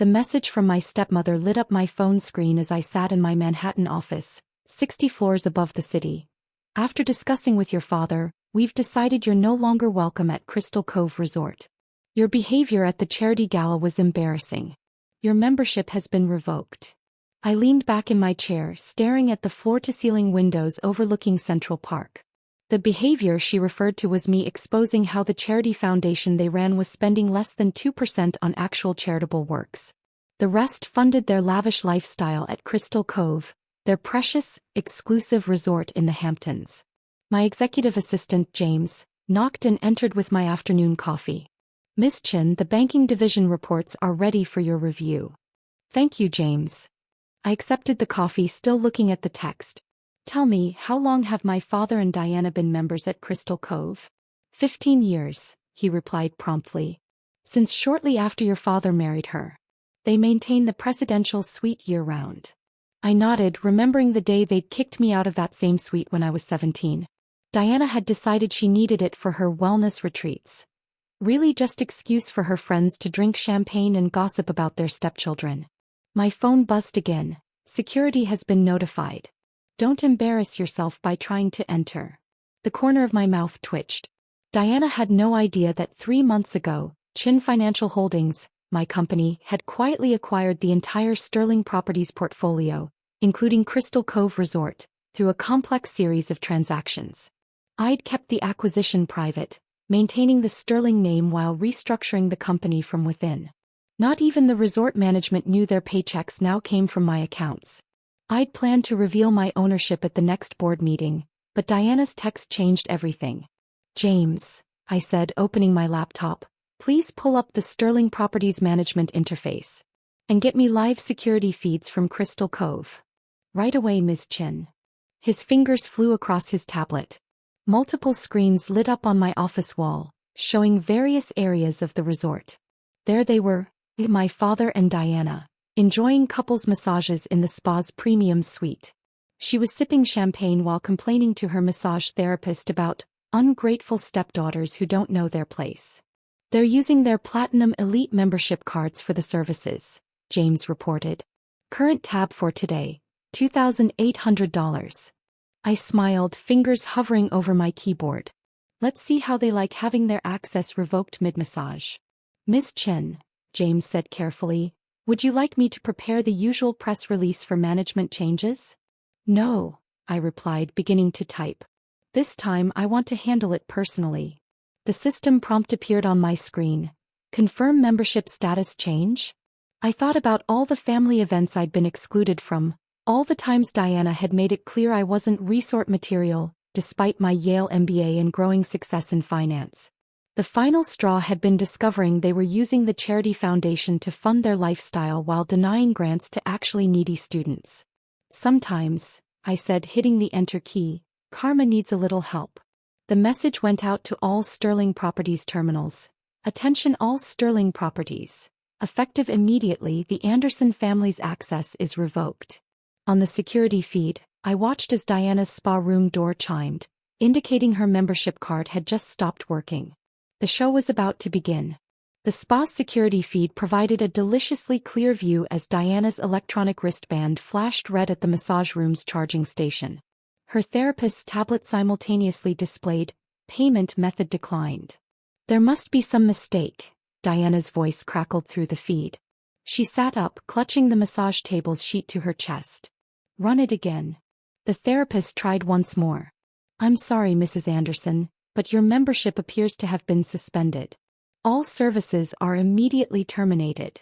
The message from my stepmother lit up my phone screen as I sat in my Manhattan office, 60 floors above the city. After discussing with your father, we've decided you're no longer welcome at Crystal Cove Resort. Your behavior at the charity gala was embarrassing. Your membership has been revoked. I leaned back in my chair, staring at the floor-to-ceiling windows overlooking Central Park. The behavior she referred to was me exposing how the charity foundation they ran was spending less than 2% on actual charitable works. The rest funded their lavish lifestyle at Crystal Cove, their precious, exclusive resort in the Hamptons. My executive assistant, James, knocked and entered with my afternoon coffee. Miss Chen, the banking division reports are ready for your review. Thank you, James. I accepted the coffee, still looking at the text. Tell me, how long have my father and Diana been members at Crystal Cove? 15 years, he replied promptly. Since shortly after your father married her. They maintain the presidential suite year-round. I nodded, remembering the day they'd kicked me out of that same suite when I was 17. Diana had decided she needed it for her wellness retreats. Really just excuse for her friends to drink champagne and gossip about their stepchildren. My phone buzzed again. Security has been notified. Don't embarrass yourself by trying to enter. The corner of my mouth twitched. Diana had no idea that 3 months ago, Chen Financial Holdings, my company, had quietly acquired the entire Sterling Properties portfolio, including Crystal Cove Resort, through a complex series of transactions. I'd kept the acquisition private, maintaining the Sterling name while restructuring the company from within. Not even the resort management knew their paychecks now came from my accounts. I'd planned to reveal my ownership at the next board meeting, but Diana's text changed everything. James, I said, opening my laptop, please pull up the Sterling Properties Management interface. And get me live security feeds from Crystal Cove. Right away, Ms. Chen. His fingers flew across his tablet. Multiple screens lit up on my office wall, showing various areas of the resort. There they were, my father and Diana, enjoying couples massages in the spa's premium suite. She was sipping champagne while complaining to her massage therapist about ungrateful stepdaughters who don't know their place. They're using their Platinum Elite membership cards for the services, James reported. Current tab for today, $2,800. I smiled, fingers hovering over my keyboard. Let's see how they like having their access revoked mid-massage. Miss Chen, James said carefully, would you like me to prepare the usual press release for management changes? No, I replied, beginning to type. This time I want to handle it personally. The system prompt appeared on my screen. Confirm membership status change? I thought about all the family events I'd been excluded from, all the times Diana had made it clear I wasn't resort material, despite my Yale MBA and growing success in finance. The final straw had been discovering they were using the charity foundation to fund their lifestyle while denying grants to actually needy students. Sometimes, I said, hitting the enter key, karma needs a little help. The message went out to all Sterling Properties terminals. Attention all Sterling Properties. Effective immediately, the Anderson family's access is revoked. On the security feed, I watched as Diana's spa room door chimed, indicating her membership card had just stopped working. The show was about to begin. The spa's security feed provided a deliciously clear view as Diana's electronic wristband flashed red at the massage room's charging station. Her therapist's tablet simultaneously displayed, payment method declined. There must be some mistake, Diana's voice crackled through the feed. She sat up, clutching the massage table's sheet to her chest. Run it again. The therapist tried once more. I'm sorry, Mrs. Anderson, but your membership appears to have been suspended. All services are immediately terminated.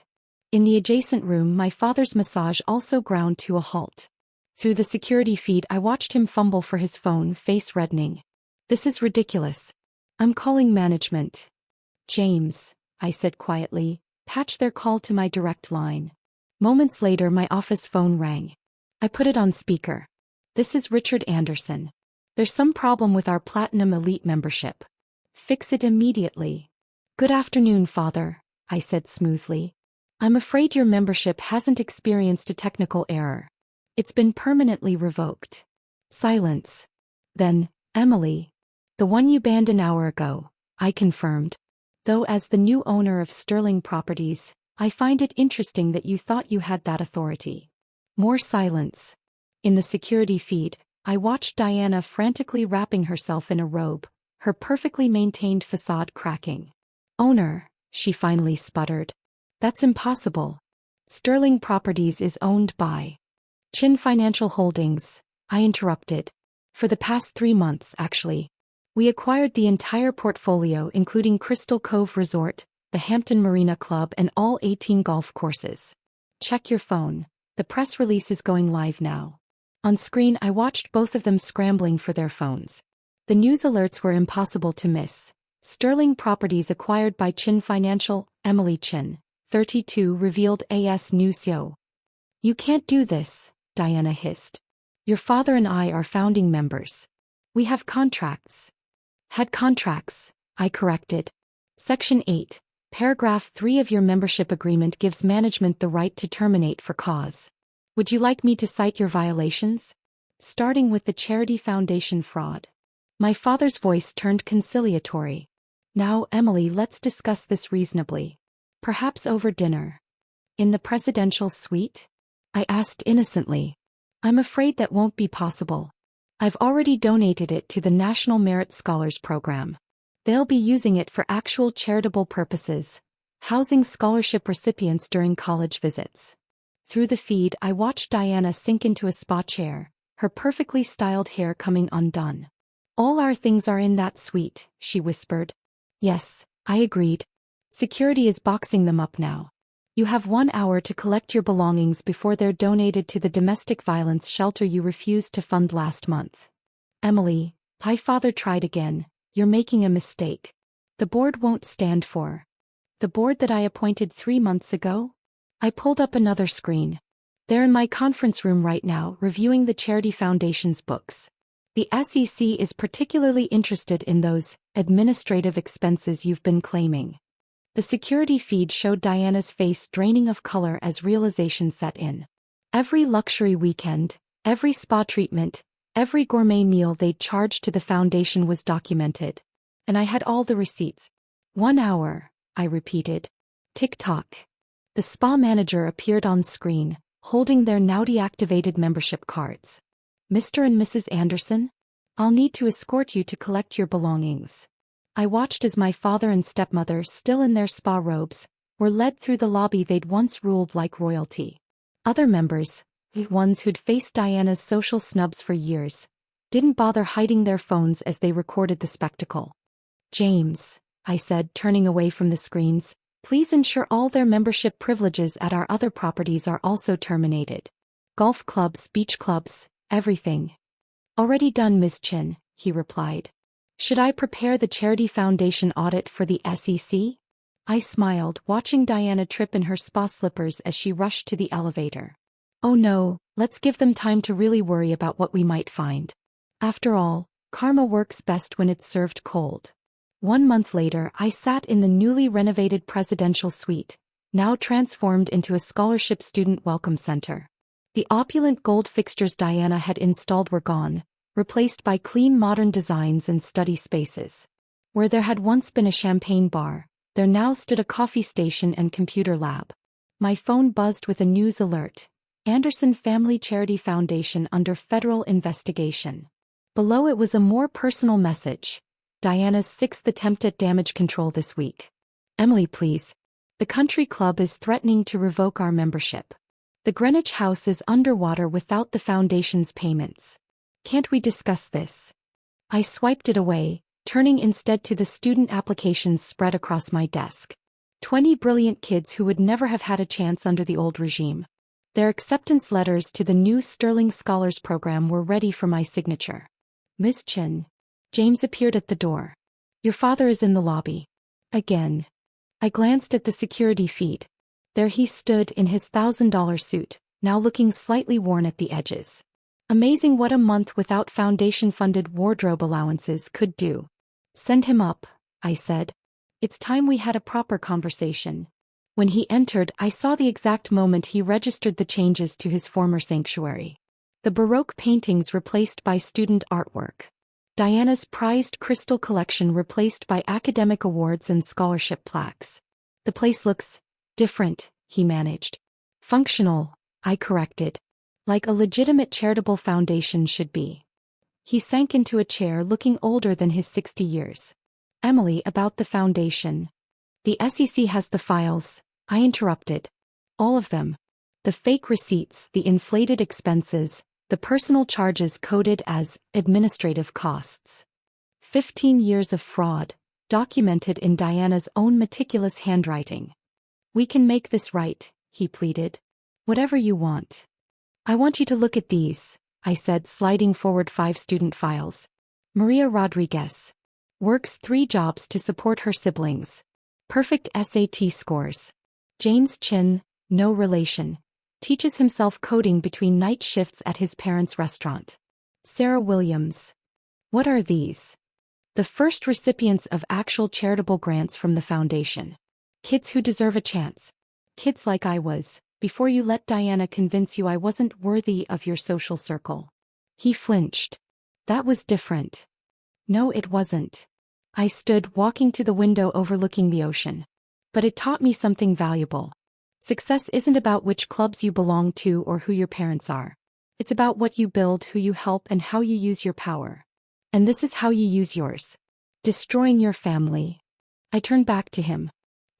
In the adjacent room, my father's massage also ground to a halt. Through the security feed, I watched him fumble for his phone, face reddening. This is ridiculous. I'm calling management. James, I said quietly, patch their call to my direct line. Moments later, my office phone rang. I put it on speaker. This is Richard Anderson. There's some problem with our Platinum Elite membership. Fix it immediately. Good afternoon, Father, I said smoothly. I'm afraid your membership hasn't experienced a technical error. It's been permanently revoked. Silence. Then, Emily. The one you banned an hour ago, I confirmed. Though as the new owner of Sterling Properties, I find it interesting that you thought you had that authority. More silence. In the security feed, I watched Diana frantically wrapping herself in a robe, her perfectly maintained facade cracking. Owner, she finally sputtered. That's impossible. Sterling Properties is owned by Chen Financial Holdings, I interrupted. For the past 3 months, actually. We acquired the entire portfolio including Crystal Cove Resort, the Hampton Marina Club and all 18 golf courses. Check your phone, the press release is going live now. On screen I watched both of them scrambling for their phones. The news alerts were impossible to miss. Sterling Properties acquired by Chen Financial, Emily Chen, 32 revealed AS new CEO. You can't do this, Diana hissed. Your father and I are founding members. We have contracts. Had contracts, I corrected. Section 8, Paragraph 3 of your membership agreement gives management the right to terminate for cause. Would you like me to cite your violations? Starting with the charity foundation fraud. My father's voice turned conciliatory. Now, Emily, let's discuss this reasonably. Perhaps over dinner. In the presidential suite? I asked innocently. I'm afraid that won't be possible. I've already donated it to the National Merit Scholars Program. They'll be using it for actual charitable purposes, housing scholarship recipients during college visits. Through the feed, I watched Diana sink into a spa chair, her perfectly styled hair coming undone. All our things are in that suite, she whispered. Yes, I agreed. Security is boxing them up now. You have 1 hour to collect your belongings before they're donated to the domestic violence shelter you refused to fund last month. Emily, my father tried again. You're making a mistake. The board won't stand for. The board that I appointed 3 months ago? I pulled up another screen. They're in my conference room right now reviewing the Charity Foundation's books. The SEC is particularly interested in those administrative expenses you've been claiming. The security feed showed Diana's face draining of color as realization set in. Every luxury weekend, every spa treatment, every gourmet meal they'd charged to the foundation was documented. And I had all the receipts. 1 hour, I repeated. Tick-tock. The spa manager appeared on screen, holding their now deactivated membership cards. Mr. and Mrs. Anderson? I'll need to escort you to collect your belongings. I watched as my father and stepmother, still in their spa robes, were led through the lobby they'd once ruled like royalty. Other members, the ones who'd faced Diana's social snubs for years, didn't bother hiding their phones as they recorded the spectacle. James, I said, turning away from the screens, please ensure all their membership privileges at our other properties are also terminated. Golf clubs, beach clubs, everything. Already done, Ms. Chen, he replied. Should I prepare the Charity Foundation audit for the SEC? I smiled, watching Diana trip in her spa slippers as she rushed to the elevator. Oh no, let's give them time to really worry about what we might find. After all, karma works best when it's served cold. 1 month later, I sat in the newly renovated presidential suite, now transformed into a scholarship student welcome center. The opulent gold fixtures Diana had installed were gone, replaced by clean modern designs and study spaces. Where there had once been a champagne bar, there now stood a coffee station and computer lab. My phone buzzed with a news alert. Anderson Family Charity Foundation under federal investigation. Below it was a more personal message. Diana's 6th attempt at damage control this week. Emily, please. The country club is threatening to revoke our membership. The Greenwich House is underwater without the foundation's payments. Can't we discuss this? I swiped it away, turning instead to the student applications spread across my desk. 20 brilliant kids who would never have had a chance under the old regime. Their acceptance letters to the new Sterling Scholars Program were ready for my signature. Ms. Chen. James appeared at the door. Your father is in the lobby. Again. I glanced at the security feed. There he stood in his $1,000 suit, now looking slightly worn at the edges. Amazing what a month without foundation-funded wardrobe allowances could do. Send him up, I said. It's time we had a proper conversation. When he entered, I saw the exact moment he registered the changes to his former sanctuary. The Baroque paintings replaced by student artwork. Diana's prized crystal collection replaced by academic awards and scholarship plaques. The place looks Different, he managed. Functional, I corrected. Like a legitimate charitable foundation should be. He sank into a chair looking older than his 60 years. Emily, about the foundation. The SEC has the files, I interrupted. All of them. The fake receipts, the inflated expenses, the personal charges coded as administrative costs. 15 years of fraud, documented in Diana's own meticulous handwriting. We can make this right, he pleaded. Whatever you want. I want you to look at these, I said, sliding forward 5 student files. Maria Rodriguez. Works 3 jobs to support her siblings. Perfect SAT scores. James Chen, no relation. Teaches himself coding between night shifts at his parents' restaurant. Sarah Williams. What are these? The first recipients of actual charitable grants from the foundation. Kids who deserve a chance. Kids like I was, before you let Diana convince you I wasn't worthy of your social circle. He flinched. That was different. No, it wasn't. I stood, walking to the window overlooking the ocean. But it taught me something valuable. Success isn't about which clubs you belong to or who your parents are. It's about what you build, who you help, and how you use your power. And this is how you use yours. Destroying your family. I turned back to him.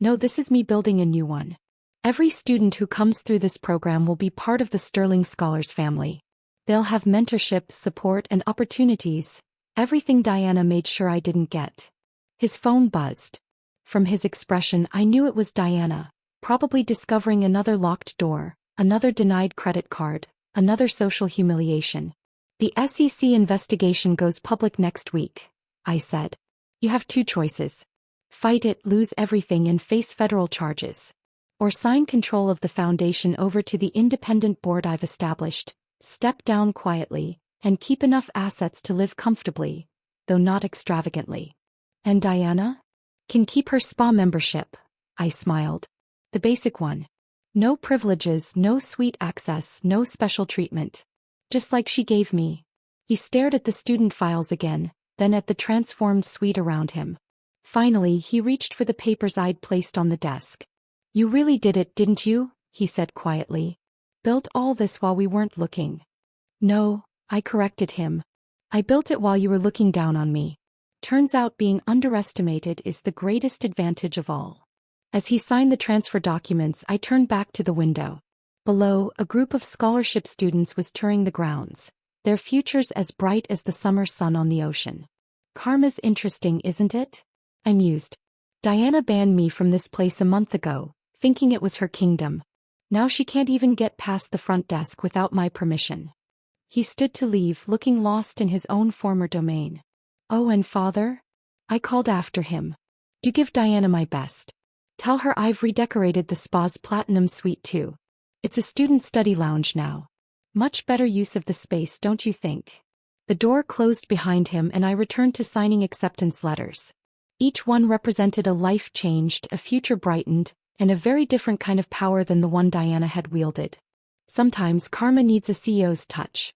No, this is me building a new one. Every student who comes through this program will be part of the Sterling Scholars family. They'll have mentorship, support, and opportunities. Everything Diana made sure I didn't get. His phone buzzed. From his expression, I knew it was Diana. Probably discovering another locked door, another denied credit card, another social humiliation. The SEC investigation goes public next week, I said. You have 2 choices. Fight it, lose everything, and face federal charges. Or sign control of the foundation over to the independent board I've established, step down quietly, and keep enough assets to live comfortably, though not extravagantly. And Diana? Can keep her spa membership, I smiled. The basic one. No privileges, no suite access, no special treatment. Just like she gave me. He stared at the student files again, then at the transformed suite around him. Finally, he reached for the papers I'd placed on the desk. You really did it, didn't you? He said quietly. Built all this while we weren't looking. No, I corrected him. I built it while you were looking down on me. Turns out being underestimated is the greatest advantage of all. As he signed the transfer documents, I turned back to the window. Below, a group of scholarship students was touring the grounds, their futures as bright as the summer sun on the ocean. Karma's interesting, isn't it? I mused. Diana banned me from this place a month ago, thinking it was her kingdom. Now she can't even get past the front desk without my permission. He stood to leave, looking lost in his own former domain. Oh, and father? I called after him. Do give Diana my best. Tell her I've redecorated the spa's platinum suite too. It's a student study lounge now. Much better use of the space, don't you think? The door closed behind him and I returned to signing acceptance letters. Each one represented a life changed, a future brightened, and a very different kind of power than the one Diana had wielded. Sometimes karma needs a CEO's touch.